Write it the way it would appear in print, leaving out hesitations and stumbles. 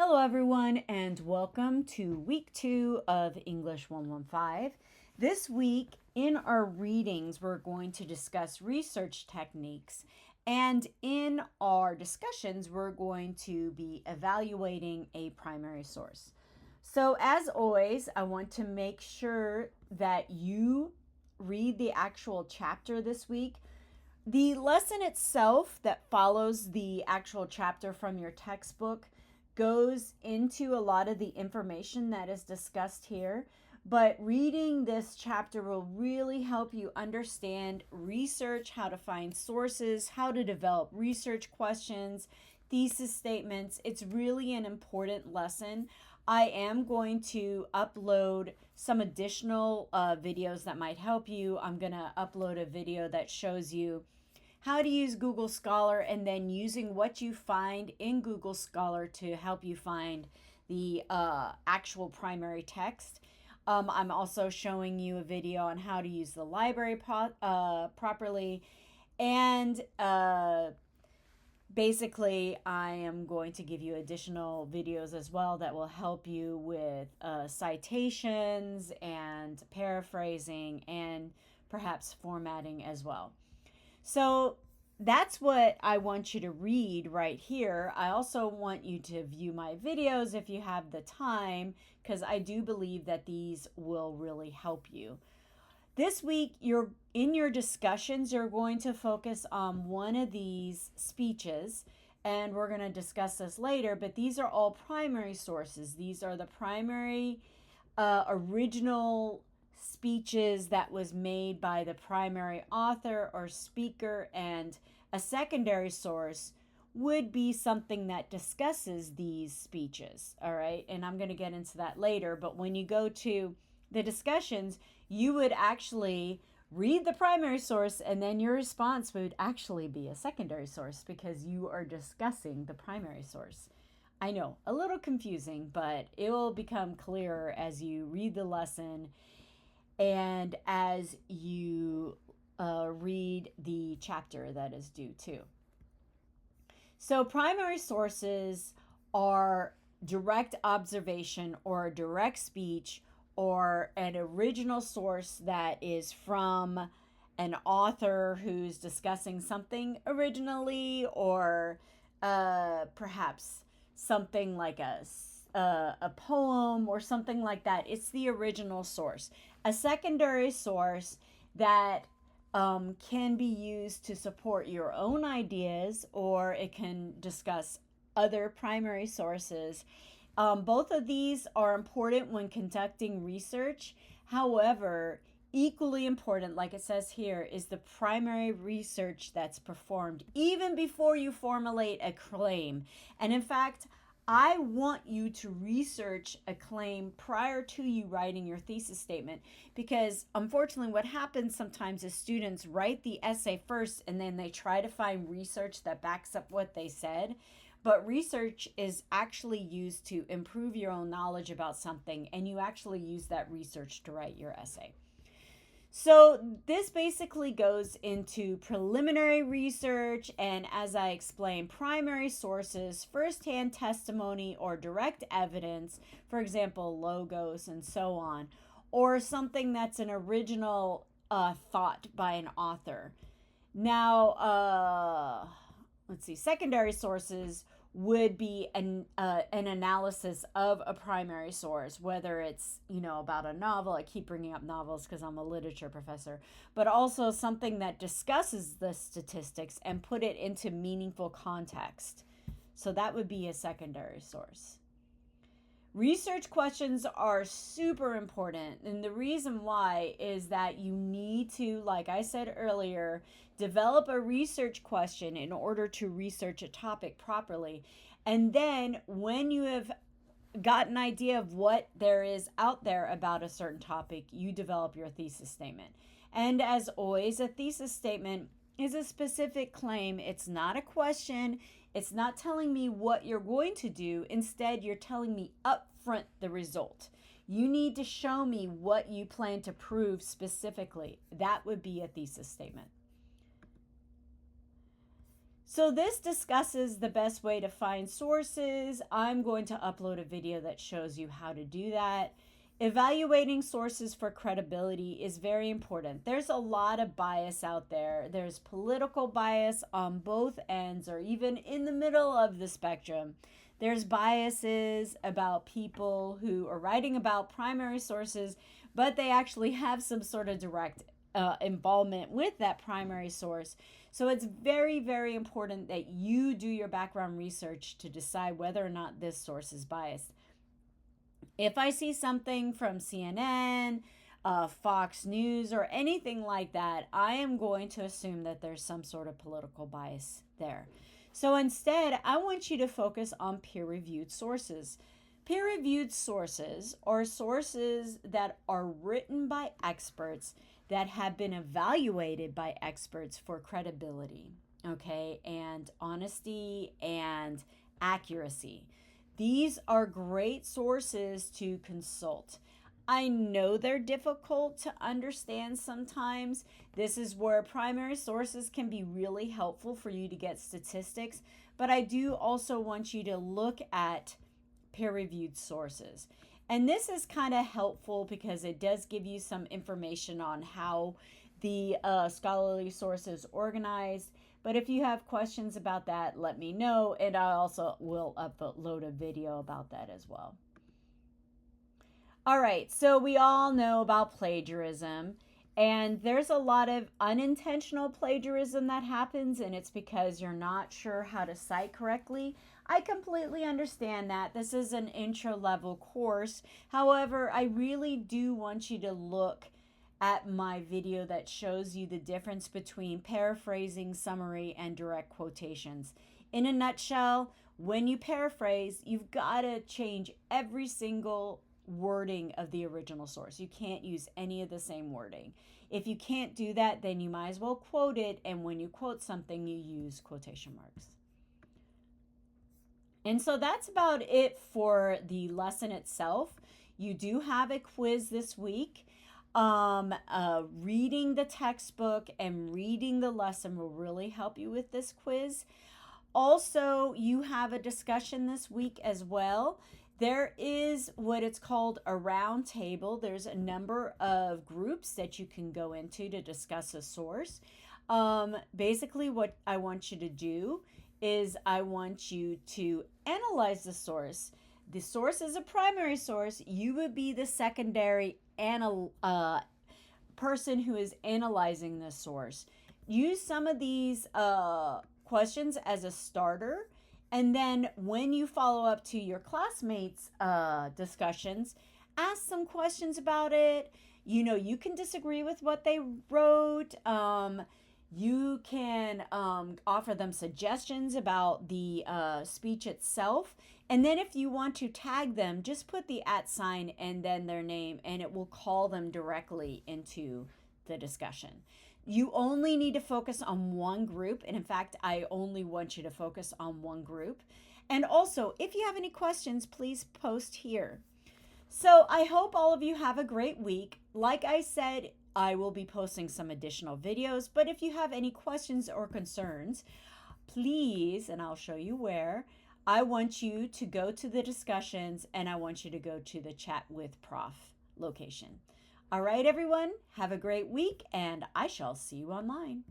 Hello everyone and welcome to week 2 of English 115. This week in our readings we're going to discuss research techniques, and in our discussions we're going to be evaluating a primary source. So as always, I want to make sure that you read the actual chapter this week. The lesson itself that follows the actual chapter from your textbook goes into a lot of the information that is discussed here, but reading this chapter will really help you understand research, how to find sources, how to develop research questions, thesis statements. It's really an important lesson. I am going to upload some additional videos that might help you. I'm going to upload a video that shows you how to use Google Scholar, and then using what you find in Google Scholar to help you find the actual primary text. I'm also showing you a video on how to use the library properly, and basically I am going to give you additional videos as well that will help you with citations and paraphrasing and perhaps formatting as well. So that's what I want you to read right here. I also want you to view my videos if you have the time, because I do believe that these will really help you. This week, in your discussions, you're going to focus on one of these speeches, and we're going to discuss this later, but these are all primary sources. These are the primary original speeches that was made by the primary author or speaker, and a secondary source would be something that discusses these speeches. All right, and I'm going to get into that later, but when you go to the discussions, you would actually read the primary source, and then your response would actually be a secondary source because you are discussing the primary source. I know, a little confusing, but it will become clearer as you read the lesson and as you read the chapter that is due to. So primary sources are direct observation or direct speech or an original source that is from an author who's discussing something originally, or perhaps something like a poem or something like that. It's the original source. A secondary source that can be used to support your own ideas, or it can discuss other primary sources. Both of these are important when conducting research. However, equally important, like it says here, is the primary research that's performed even before you formulate a claim. And in fact, I want you to research a claim prior to you writing your thesis statement, because unfortunately what happens sometimes is students write the essay first and then they try to find research that backs up what they said. But research is actually used to improve your own knowledge about something, and you actually use that research to write your essay. So this basically goes into preliminary research, and as I explained, primary sources, firsthand testimony or direct evidence, for example, logos and so on, or something that's an original thought by an author. Now, let's see, secondary sources would be an analysis of a primary source, whether it's, about a novel. I keep bringing up novels because I'm a literature professor, but also something that discusses the statistics and put it into meaningful context. So that would be a secondary source. Research questions are super important, and the reason why is that you need to, like I said earlier, develop a research question in order to research a topic properly. And then when you have got an idea of what there is out there about a certain topic, you develop your thesis statement. And as always, a thesis statement is a specific claim. It's not a question. It's not telling me what you're going to do. Instead, you're telling me upfront the result. You need to show me what you plan to prove specifically. That would be a thesis statement. So this discusses the best way to find sources. I'm going to upload a video that shows you how to do that. Evaluating sources for credibility is very important. There's a lot of bias out there. There's political bias on both ends or even in the middle of the spectrum. There's biases about people who are writing about primary sources, but they actually have some sort of direct involvement with that primary source. So it's very, very important that you do your background research to decide whether or not this source is biased. If I see something from CNN, Fox News, or anything like that, I am going to assume that there's some sort of political bias there. So instead, I want you to focus on peer-reviewed sources. Peer-reviewed sources are sources that are written by experts that have been evaluated by experts for credibility, okay, and honesty and accuracy. These are great sources to consult. I know they're difficult to understand sometimes. This is where primary sources can be really helpful for you to get statistics, but I do also want you to look at peer-reviewed sources. And this is kind of helpful because it does give you some information on how the scholarly source is organized. But if you have questions about that, let me know, and I also will upload a video about that as well. All right, so we all know about plagiarism, and there's a lot of unintentional plagiarism that happens, and it's because you're not sure how to cite correctly. I completely understand that. This is an intro-level course. However, I really do want you to look at my video that shows you the difference between paraphrasing, summary, and direct quotations. In a nutshell, when you paraphrase, you've got to change every single wording of the original source. You can't use any of the same wording. If you can't do that, then you might as well quote it, and when you quote something, you use quotation marks. And so that's about it for the lesson itself. You do have a quiz this week. Reading the textbook and reading the lesson will really help you with this quiz. Also, you have a discussion this week as well. There is what it's called a round table. There's a number of groups that you can go into to discuss a source. Basically, what I want you to do is I want you to analyze the source. The source is a primary source. You would be the secondary person who is analyzing the source. Use some of these questions as a starter, and then when you follow up to your classmates' discussions, ask some questions about it. You know, you can disagree with what they wrote. You can offer them suggestions about the speech itself. And then if you want to tag them, just put the @ sign and then their name, and it will call them directly into the discussion. You only need to focus on one group. And in fact, I only want you to focus on one group. And also, if you have any questions, please post here. So I hope all of you have a great week. Like I said, I will be posting some additional videos, but if you have any questions or concerns, please, and I'll show you where, I want you to go to the discussions and I want you to go to the chat with Prof location. All right, everyone, have a great week and I shall see you online.